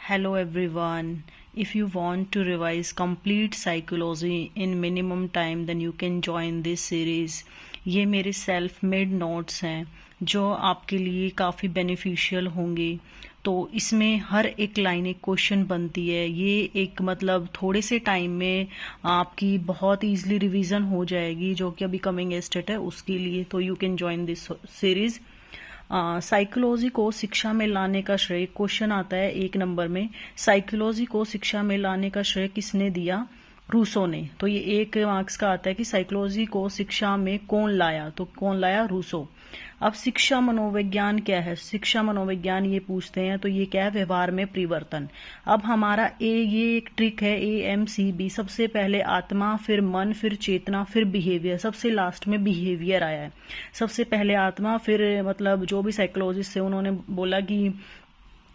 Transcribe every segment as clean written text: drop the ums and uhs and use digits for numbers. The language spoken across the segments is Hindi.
Hello everyone. If you want to revise complete psychology in minimum time, then you can join this series. ये मेरे सेल्फ मेड नोट्स हैं जो आपके लिए काफ़ी बेनिफिशियल होंगे। तो इसमें हर एक लाइन एक क्वेश्चन बनती है। ये एक मतलब थोड़े से टाइम में आपकी बहुत ईजिली रिवीजन हो जाएगी, जो कि अभी कमिंग स्टेट है उसके लिए। तो you can join this series. Psychology को शिक्षा में लाने का श्रेय, क्वेश्चन आता है 1 नंबर में, साइकोलॉजी को शिक्षा में लाने का श्रेय किसने दिया? रूसो ने। तो ये 1 मार्क्स का आता है कि साइकोलॉजी को शिक्षा में कौन लाया, तो कौन लाया? रूसो। अब शिक्षा मनोविज्ञान क्या है? शिक्षा मनोविज्ञान ये पूछते हैं तो ये क्या है? व्यवहार में परिवर्तन। अब हमारा ये एक ट्रिक है AMCB। सबसे पहले आत्मा, फिर मन, फिर चेतना, फिर बिहेवियर, सबसे लास्ट में बिहेवियर आया है। सबसे पहले आत्मा, फिर मतलब जो भी साइकोलॉजिस्ट है उन्होंने बोला कि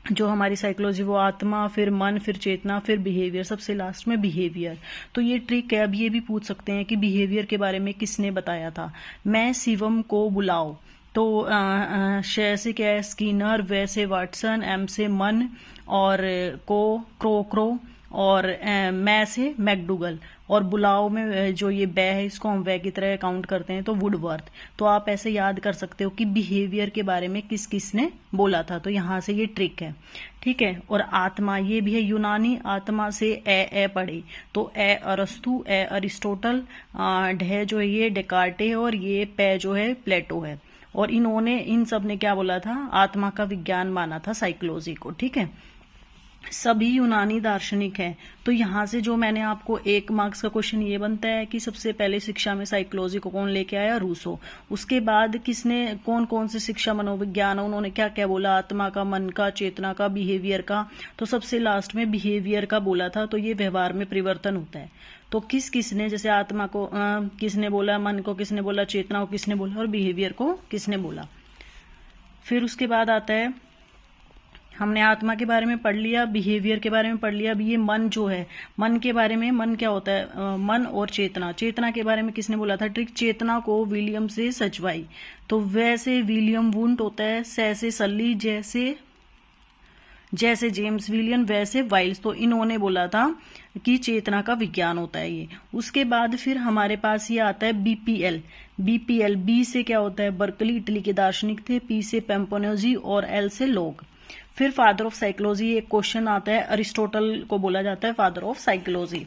जो हमारी साइकोलॉजी वो आत्मा, फिर मन, फिर चेतना, फिर बिहेवियर, सबसे लास्ट में बिहेवियर। तो ये ट्रिक है। अब ये भी पूछ सकते हैं कि बिहेवियर के बारे में किसने बताया था? मैं शिवम को बुलाओ। तो श से क्या है? स्किनर, व से वाटसन, एम से मन, और क्रो, और मैं से मैकडूगल, और बुलाओ में जो ये बै है इसको हम वे की तरह काउंट करते हैं तो वुडवर्थ। तो आप ऐसे याद कर सकते हो कि बिहेवियर के बारे में किस किस ने बोला था। तो यहाँ से ये ट्रिक है, ठीक है। और आत्मा ये भी है, यूनानी आत्मा से ए पढ़े तो ए अरस्तु, ए अरिस्टोटल, ढे जो है ये डेकार्टे, और ये पे जो है प्लेटो है। और इन्होंने इन सब ने क्या बोला था? आत्मा का विज्ञान माना था साइकोलॉजी को, ठीक है। सभी यूनानी दार्शनिक हैं। तो यहाँ से जो मैंने आपको 1 मार्क्स का क्वेश्चन ये बनता है कि सबसे पहले शिक्षा में साइकोलॉजी को कौन लेके आया? रूसो। उसके बाद किसने, कौन कौन से शिक्षा मनोविज्ञान, उन्होंने क्या क्या बोला? आत्मा का, मन का, चेतना का, बिहेवियर का। तो सबसे लास्ट में बिहेवियर का बोला था। तो ये व्यवहार में परिवर्तन होता है। तो किस किसने, जैसे आत्मा को किसने बोला, मन को किसने बोला, चेतना को किसने बोला, और बिहेवियर को किसने बोला। फिर उसके बाद आता है, हमने आत्मा के बारे में पढ़ लिया, बिहेवियर के बारे में पढ़ लिया। अब ये मन जो है, मन के बारे में, मन क्या होता है? मन और चेतना। चेतना के बारे में किसने बोला था? ट्रिक। चेतना को विलियम से सचवाई। तो वैसे विलियम वुंट होता है, से सली, जैसे जेम्स विलियम, वैसे वाइल्स। तो इन्होंने बोला था कि चेतना का विज्ञान होता है ये। उसके बाद फिर हमारे पास ये आता है बीपीएल। बी से क्या होता है? बर्कली, इटली के दार्शनिक थे। पी से पेम्पोनेजी, और एल से लोग। फिर फादर ऑफ साइकोलॉजी एक क्वेश्चन आता है, अरिस्टोटल को बोला जाता है father of psychology.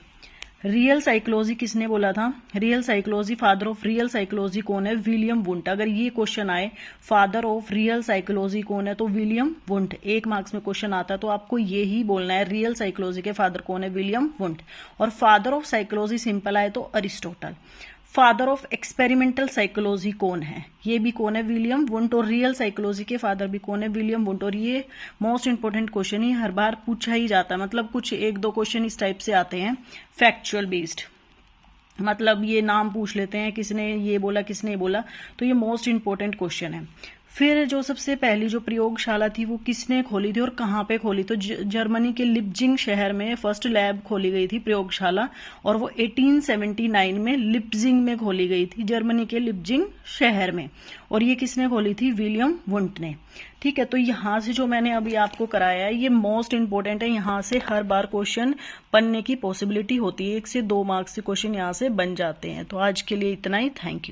Real psychology किसने बोला था? Real psychology, father of real psychology कौन है? William Wundt. अगर ये क्वेश्चन आए फादर ऑफ रियल साइकोलॉजी कौन है, तो विलियम वुंट। 1 मार्क्स में क्वेश्चन आता है तो आपको ये ही बोलना है, रियल साइकोलॉजी के फादर कौन है? William Wundt. और फादर ऑफ साइकोलॉजी सिंपल आए तो Aristotle. Father of experimental psychology कौन है? ये भी कौन है? William Wundt. और रियल साइकोलॉजी के फादर भी कौन है? William Wundt. और ये मोस्ट इंपोर्टेंट क्वेश्चन ही हर बार पूछा ही जाता है, मतलब कुछ 1-2 क्वेश्चन इस टाइप से आते हैं, फैक्चुअल बेस्ड। मतलब ये नाम पूछ लेते हैं, किसने ये बोला, किसने बोला। तो ये मोस्ट इंपोर्टेंट क्वेश्चन है। फिर जो सबसे पहली जो प्रयोगशाला थी वो किसने खोली थी और कहाँ पे खोली? तो जर्मनी के लिप्जिंग शहर में फर्स्ट लैब खोली गई थी, प्रयोगशाला, और वो 1879 में लिप्जिंग में खोली गई थी, जर्मनी के लिप्जिंग शहर में। और ये किसने खोली थी? विलियम वुंट ने, ठीक है। तो यहाँ से जो मैंने अभी आपको कराया है ये मोस्ट इंपोर्टेंट है। यहाँ से हर बार क्वेश्चन बनने की पॉसिबिलिटी होती है, 1 से 2 मार्क्स के क्वेश्चन यहाँ से बन जाते हैं। तो आज के लिए इतना ही। Thank you.